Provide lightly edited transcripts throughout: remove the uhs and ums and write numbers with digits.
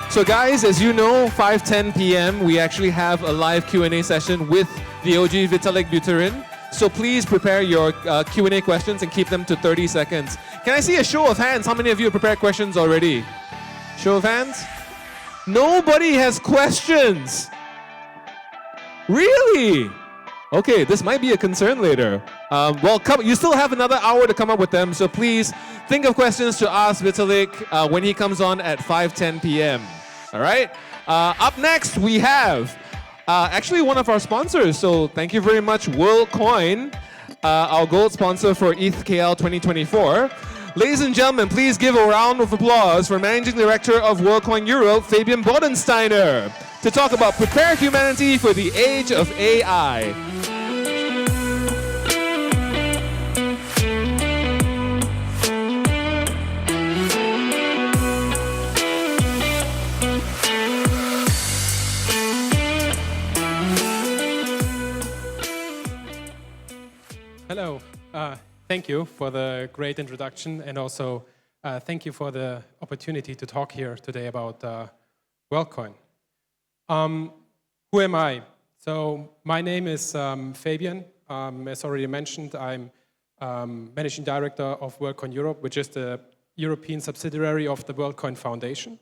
So guys, as you know, 5:10 p.m. we actually have a live Q&A session with the OG Vitalik Buterin. So please prepare your Q&A questions and keep them to 30 seconds. Can I see a show of hands? How many of you have prepared questions already? Show of hands? Nobody has questions. Really? Okay, this might be a concern later. Well, you still have another hour to come up with them, so please think of questions to ask Vitalik when he comes on at 5:10 p.m. All right? Up next, we have actually one of our sponsors, so thank you very much, Worldcoin, our gold sponsor for ETHKL24. Ladies and gentlemen, please give a round of applause for Managing Director of Worldcoin Europe, Fabian Bodensteiner, to talk about Prepare Humanity for the Age of AI. Hello. Thank you for the great introduction, and also thank you for the opportunity to talk here today about Worldcoin. Who am I? So my name is Fabian. As already mentioned, I'm Managing Director of Worldcoin Europe, which is the European subsidiary of the Worldcoin Foundation.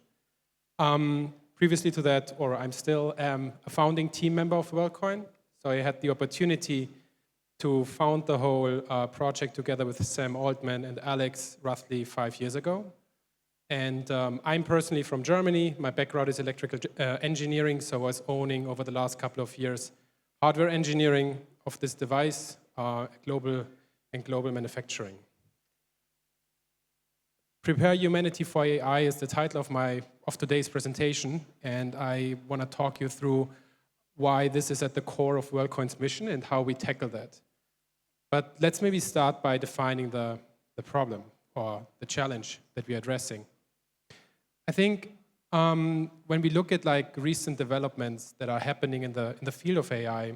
Previously to that, or I'm still a founding team member of Worldcoin, so I had the opportunity to found the whole project together with Sam Altman and Alex roughly 5 years ago. And I'm personally from Germany. My background is electrical engineering, so I was owning over the last couple of years hardware engineering of this device, global manufacturing. Prepare Humanity for AI is the title of today's presentation, and I want to talk you through why this is at the core of Worldcoin's mission and how we tackle that. But let's maybe start by defining the problem or the challenge that we're addressing. I think when we look at like recent developments that are happening in the field of AI,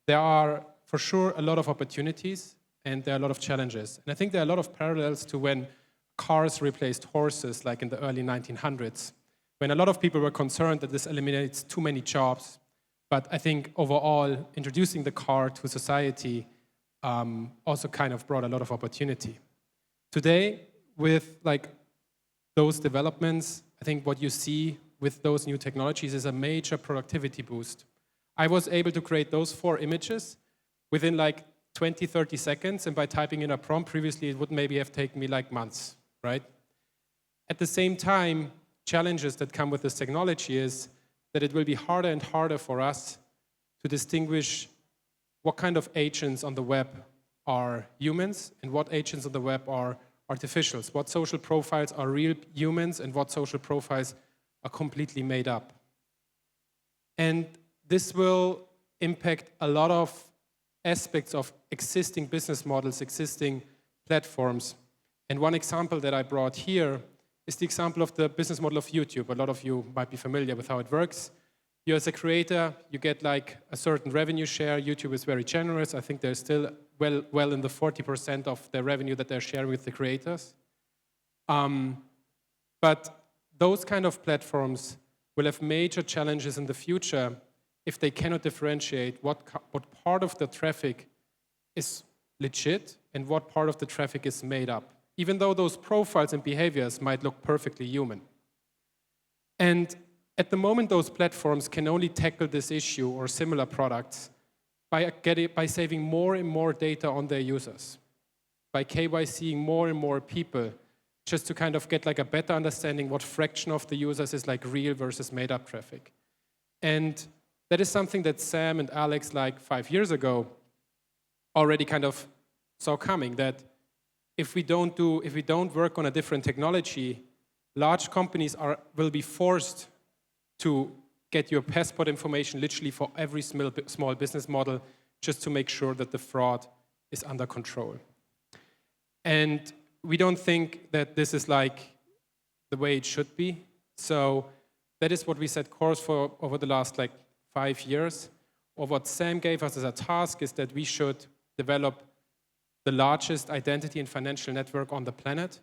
there are for sure a lot of opportunities and there are a lot of challenges. And I think there are a lot of parallels to when cars replaced horses, like in the early 1900s, when a lot of people were concerned that this eliminates too many jobs. But I think overall, introducing the car to society also kind of brought a lot of opportunity. Today, with like those developments, I think what you see with those new technologies is a major productivity boost. I was able to create those 4 images within like 20, 30 seconds, and by typing in a prompt previously, it would maybe have taken me like months, right? At the same time, challenges that come with this technology is that it will be harder and harder for us to distinguish what kind of agents on the web are humans and what agents on the web are artificials, what social profiles are real humans and what social profiles are completely made up. And this will impact a lot of aspects of existing business models, existing platforms. And one example that I brought here is the example of the business model of YouTube. A lot of you might be familiar with how it works. You as a creator, you get like a certain revenue share. YouTube is very generous. I think they're still well in the 40% of their revenue that they're sharing with the creators. But those kind of platforms will have major challenges in the future if they cannot differentiate what part of the traffic is legit and what part of the traffic is made up, even though those profiles and behaviors might look perfectly human. And at the moment, those platforms can only tackle this issue or similar products by saving more and more data on their users, by KYCing more and more people, just to kind of get like a better understanding what fraction of the users is like real versus made up traffic. And that is something that Sam and Alex like 5 years ago already kind of saw coming, that if we don't work on a different technology, large companies will be forced to get your passport information literally for every small business model just to make sure that the fraud is under control. And we don't think that this is like the way it should be. So that is what we set course for over the last like 5 years. Or what Sam gave us as a task is that we should develop the largest identity and financial network on the planet,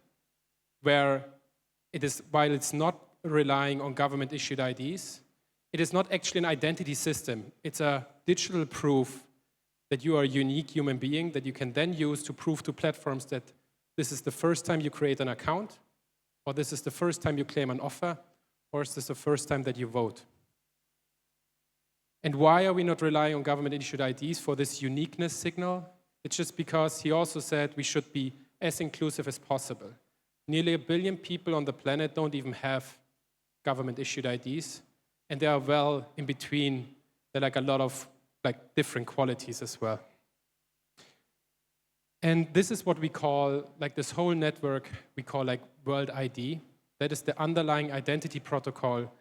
where it is, while it's not relying on government-issued IDs. It is not actually an identity system. It's a digital proof that you are a unique human being that you can then use to prove to platforms that this is the first time you create an account, or this is the first time you claim an offer, or is this the first time that you vote? And why are we not relying on government-issued IDs for this uniqueness signal? It's just because he also said we should be as inclusive as possible. Nearly 1 billion people on the planet don't even have government-issued IDs, and they are well in between. They're like a lot of different qualities as well. And this is what we call, this whole network, we call World ID. That is the underlying identity protocol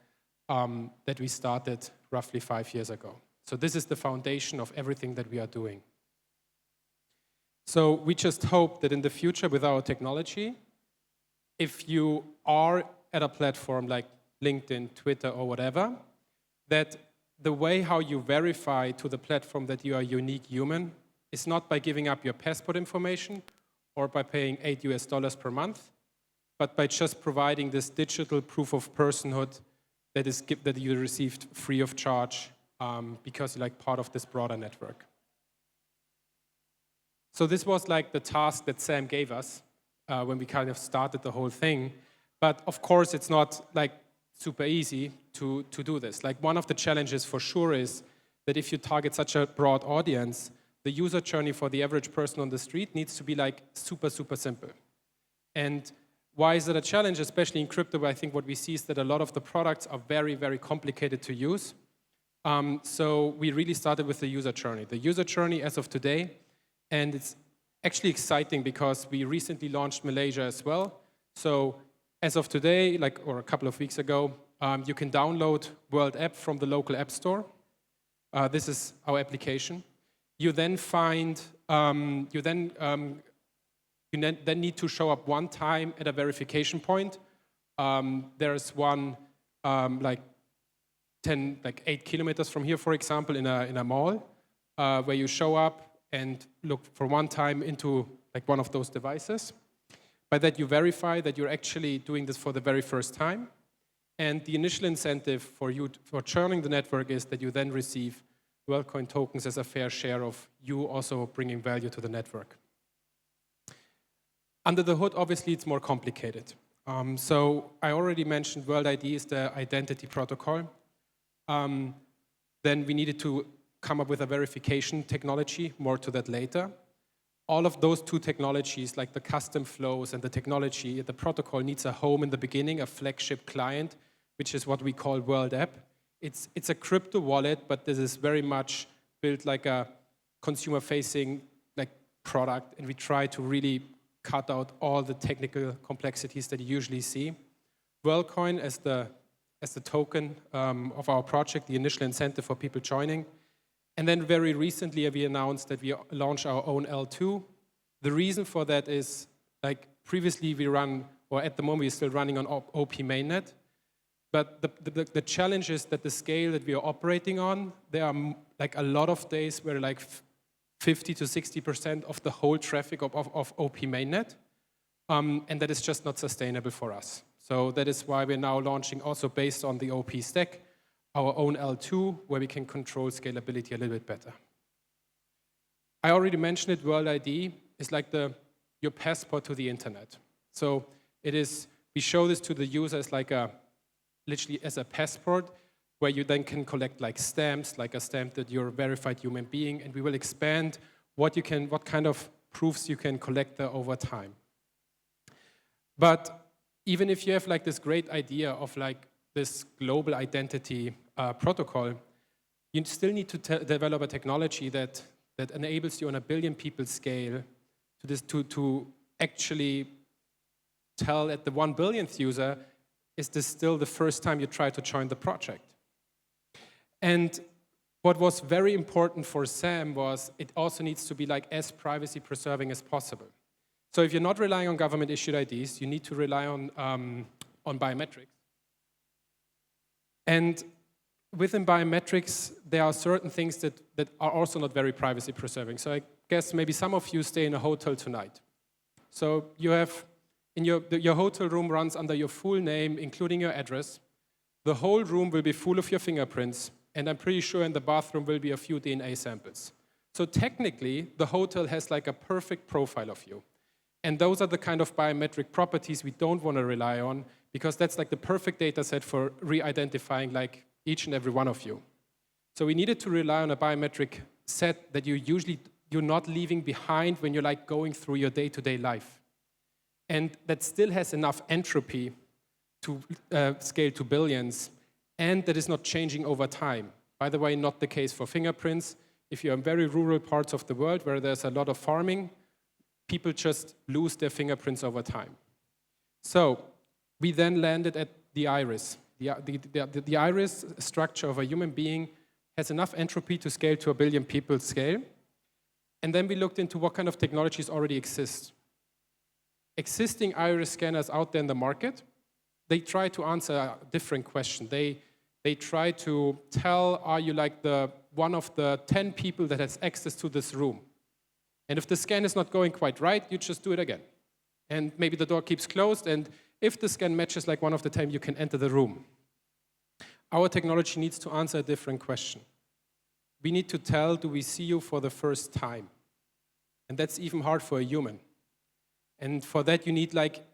that we started roughly 5 years ago. So this is the foundation of everything that we are doing. So we just hope that in the future with our technology, if you are at a platform like LinkedIn, Twitter, or whatever, that the way how you verify to the platform that you are a unique human is not by giving up your passport information or by paying $8 per month, but by just providing this digital proof of personhood that you received free of charge because you're part of this broader network. So this was the task that Sam gave us when we kind of started the whole thing. But of course, it's not super easy to do this. One of the challenges for sure is that if you target such a broad audience, the user journey for the average person on the street needs to be super, super simple. And why is it a challenge, especially in crypto, where I think what we see is that a lot of the products are very, very complicated to use. So we really started with the user journey. The user journey as of today, and it's actually exciting because we recently launched Malaysia as well. So as of today, or a couple of weeks ago, you can download World App from the local app store. This is our application. You then then need to show up one time at a verification point. There's one 8 kilometers from here, for example, in a mall, where you show up and look for one time into one of those devices. By that, you verify that you're actually doing this for the very first time. And the initial incentive for churning the network is that you then receive Worldcoin tokens as a fair share of you also bringing value to the network. Under the hood, obviously, it's more complicated. So I already mentioned World ID is the identity protocol. Then we needed to come up with a verification technology, more to that later. All of those two technologies, like the custom flows and the technology, the protocol needs a home in the beginning, a flagship client, which is what we call World App. It's a crypto wallet, but this is very much built like a consumer-facing product, and we try to really cut out all the technical complexities that you usually see. Worldcoin as the token of our project, the initial incentive for people joining. And then very recently we announced that we launched our own L2. The reason for that is previously we run, or at the moment we're still running on OP mainnet. But the challenge is that the scale that we are operating on, there are a lot of days where 50 to 60% of the whole traffic of OP mainnet, and that is just not sustainable for us. So that is why we're now launching, also based on the OP stack, our own L2, where we can control scalability a little bit better. I already mentioned it, World ID is like your passport to the internet. So it is, we show this to the user as literally as a passport, where you then can collect stamps, like a stamp that you're a verified human being, and we will expand what kind of proofs you can collect there over time. But even if you have this great idea of this global identity protocol, you still need to develop a technology that enables you on a billion people scale to actually tell at the 1 billionth user, is this still the first time you try to join the project? And what was very important for Sam was it also needs to be as privacy preserving as possible. So if you're not relying on government issued IDs, you need to rely on biometrics. And within biometrics, there are certain things that are also not very privacy preserving. So I guess maybe some of you stay in a hotel tonight. So you have your hotel room runs under your full name, including your address. The whole room will be full of your fingerprints, and I'm pretty sure in the bathroom will be a few DNA samples. So technically, the hotel has like a perfect profile of you. And those are the kind of biometric properties we don't want to rely on, because that's like the perfect data set for re-identifying like each and every one of you. So we needed to rely on a biometric set that you're not leaving behind when you're like going through your day-to-day life. And that still has enough entropy to scale to billions, and that is not changing over time. By the way, not the case for fingerprints. If you're in very rural parts of the world where there's a lot of farming, people just lose their fingerprints over time. So we then landed at the iris. The iris structure of a human being has enough entropy to scale to a billion people scale. And then we looked into what kind of technologies already exist. Existing iris scanners out there in the market, they try to answer a different question. They try to tell, are you like one of the 10 people that has access to this room? And if the scan is not going quite right, you just do it again. And maybe the door keeps closed, and if the scan matches like one of the 10, you can enter the room. Our technology needs to answer a different question. We need to tell, do we see you for the first time? And that's even hard for a human. And for that, you need like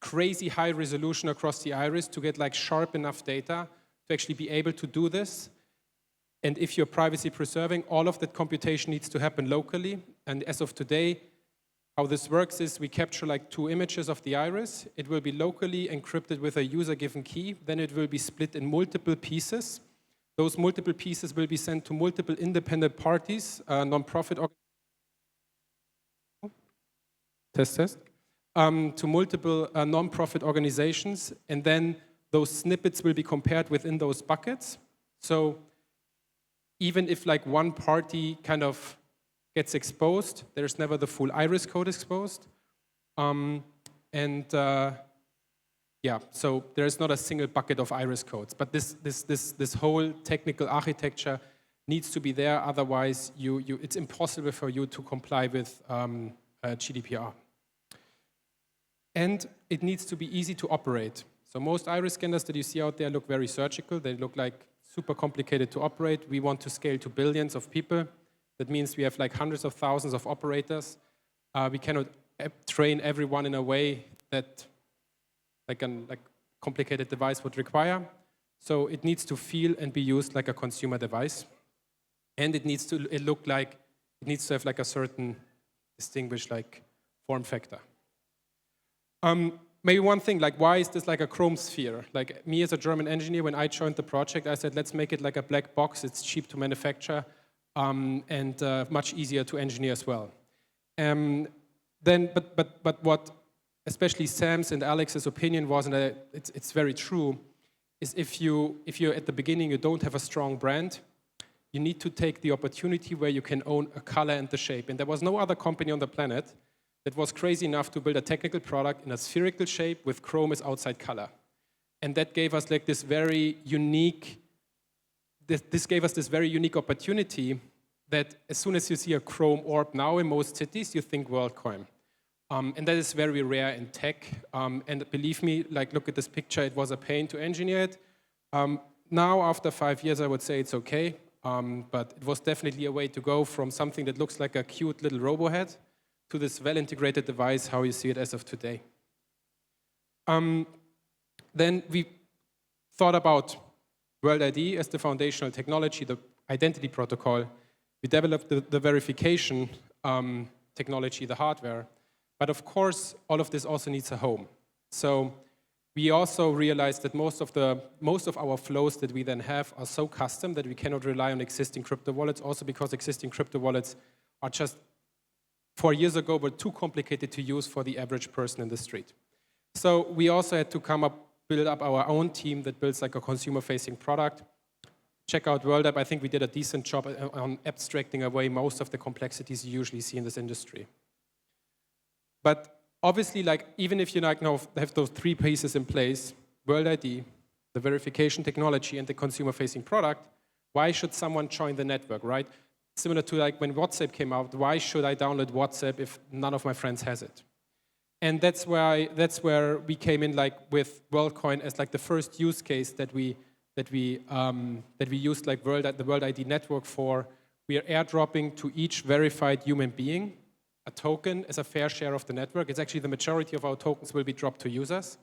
crazy high resolution across the iris to get like sharp enough data to actually be able to do this. And if you're privacy preserving, all of that computation needs to happen locally. And as of today, how this works is we capture like 2 images of the iris. It will be locally encrypted with a user-given key. Then it will be split in multiple pieces. Those multiple pieces will be sent to multiple independent parties, non-profit organizations. Test. To multiple non-profit organizations, and then those snippets will be compared within those buckets. So even if like one party kind of gets exposed, there's never the full iris code exposed. Yeah, so there's not a single bucket of iris codes. But this whole technical architecture needs to be there, otherwise it's impossible for you to comply with GDPR. And it needs to be easy to operate. So most iris scanners that you see out there look very surgical. They look like super complicated to operate. We want to scale to billions of people. That means we have like hundreds of thousands of operators. We cannot train everyone in a way that like a complicated device would require. So it needs to feel and be used like a consumer device. And it needs to have like a certain distinguished like form factor. Maybe one thing, like why is this like a chrome sphere? Like me as a German engineer, when I joined the project, I said, let's make it like a black box. It's cheap to manufacture and much easier to engineer as well. But what especially Sam's and Alex's opinion was, and it's very true, is if you're at the beginning, you don't have a strong brand, you need to take the opportunity where you can own a color and the shape. And there was no other company on the planet that was crazy enough to build a technical product in a spherical shape with chrome as outside color. And that gave us like this very unique opportunity that as soon as you see a chrome orb now in most cities, you think Worldcoin. And that is very rare in tech. And believe me, like look at this picture, it was a pain to engineer it. Now, after 5 years, I would say it's okay. But it was definitely a way to go from something that looks like a cute little robo-head to this well-integrated device, how you see it as of today. Then we thought about World ID as the foundational technology, the identity protocol. We developed the verification technology, the hardware. But of course, all of this also needs a home. So we also realized that most of our flows that we then have are so custom that we cannot rely on existing crypto wallets, also because existing crypto wallets are just 4 years ago were too complicated to use for the average person in the street. So we also had to build up our own team that builds like a consumer-facing product. Check out WorldApp. I think we did a decent job on abstracting away most of the complexities you usually see in this industry. But obviously, like even if you now have those 3 pieces in place, World ID, the verification technology, and the consumer-facing product, why should someone join the network, right? Similar to like when WhatsApp came out, why should I download WhatsApp if none of my friends has it? And that's where we came in, like with Worldcoin as like the first use case that we used like the World ID network for. We are airdropping to each verified human being a token as a fair share of the network. It's actually the majority of our tokens will be dropped to users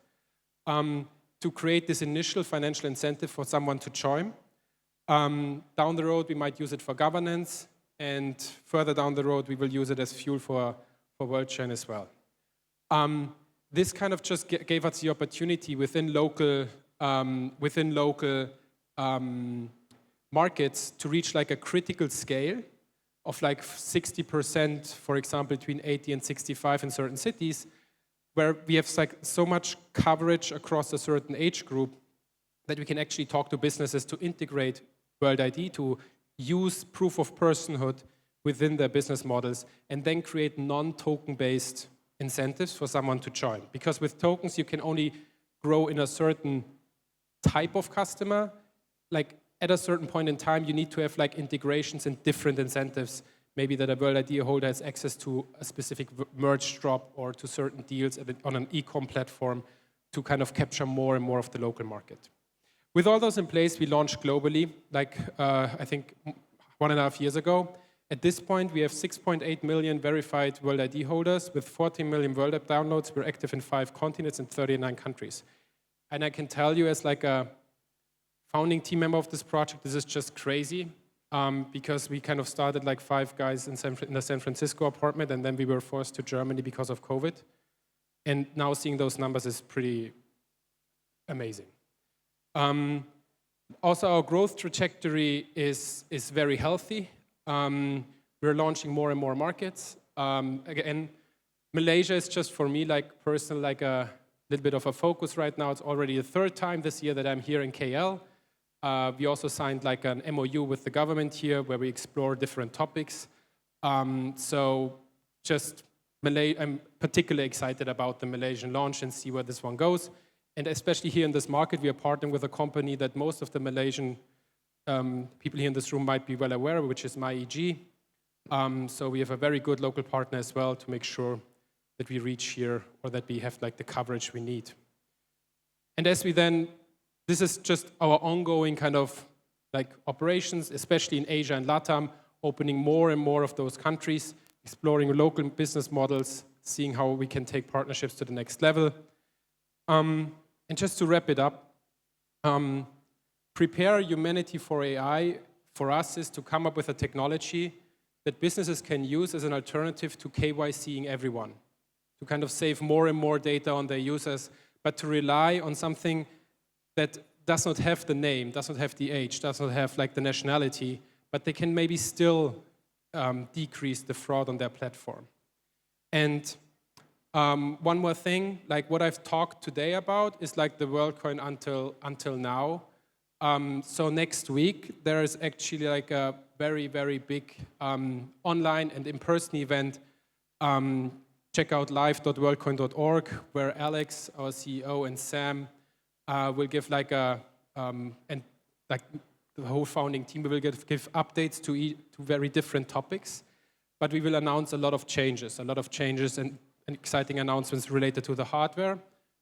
to create this initial financial incentive for someone to join. Down the road, we might use it for governance, and further down the road, we will use it as fuel for Worldcoin as well. This kind of just gave us the opportunity within local markets to reach like a critical scale of like 60%, for example, between 80 and 65 in certain cities, where we have like so much coverage across a certain age group that we can actually talk to businesses to integrate World ID, to use proof of personhood within their business models, and then create non-token based incentives for someone to join. Because with tokens, you can only grow in a certain type of customer. Like at a certain point in time, you need to have like integrations and different incentives. Maybe that a World ID holder has access to a specific merge drop or to certain deals on an e-com platform to kind of capture more and more of the local market. With all those in place, we launched globally, like I think 1.5 years ago. At this point, we have 6.8 million verified World ID holders with 14 million World App downloads. We're active in 5 continents and 39 countries. And I can tell you as like a founding team member of this project, this is just crazy because we kind of started like 5 guys in a San Francisco apartment, and then we were forced to Germany because of COVID. And now seeing those numbers is pretty amazing. Also, our growth trajectory is very healthy. We're launching more and more markets. Again, Malaysia is just for me, like personal, like a little bit of a focus right now. It's already the 3rd time this year that I'm here in KL. We also signed like an MOU with the government here where we explore different topics. So just I'm particularly excited about the Malaysian launch and see where this one goes. And especially here in this market, we are partnering with a company that most of the Malaysian people here in this room might be well aware of, which is MyEG. So we have a very good local partner as well to make sure that we reach here or that we have like the coverage we need. And as we then, this is just our ongoing kind of like operations, especially in Asia and LATAM, opening more and more of those countries, exploring local business models, seeing how we can take partnerships to the next level. And just to wrap it up, prepare humanity for AI for us is to come up with a technology that businesses can use as an alternative to KYCing everyone, to kind of save more and more data on their users, but to rely on something that does not have the name, does not have the age, does not have like the nationality, but they can maybe still decrease the fraud on their platform. And one more thing, like what I've talked today about is like the Worldcoin until now. So next week, there is actually like a very, very big online and in-person event. Check out live.worldcoin.org, where Alex, our CEO, and Sam will give like and like the whole founding team will give updates to very different topics. But we will announce a lot of changes and exciting announcements related to the hardware,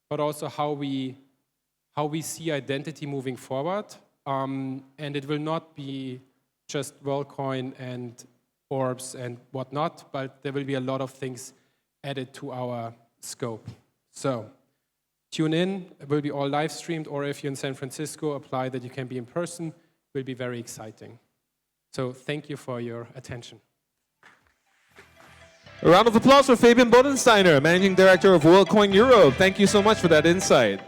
but also how we see identity moving forward. And it will not be just Worldcoin and orbs and whatnot, but there will be a lot of things added to our scope. So tune in, it will be all live streamed, or if you're in San Francisco, apply that you can be in person. It will be very exciting. So thank you for your attention. A round of applause for Fabian Bodensteiner, Managing Director of Worldcoin Europe. Thank you so much for that insight.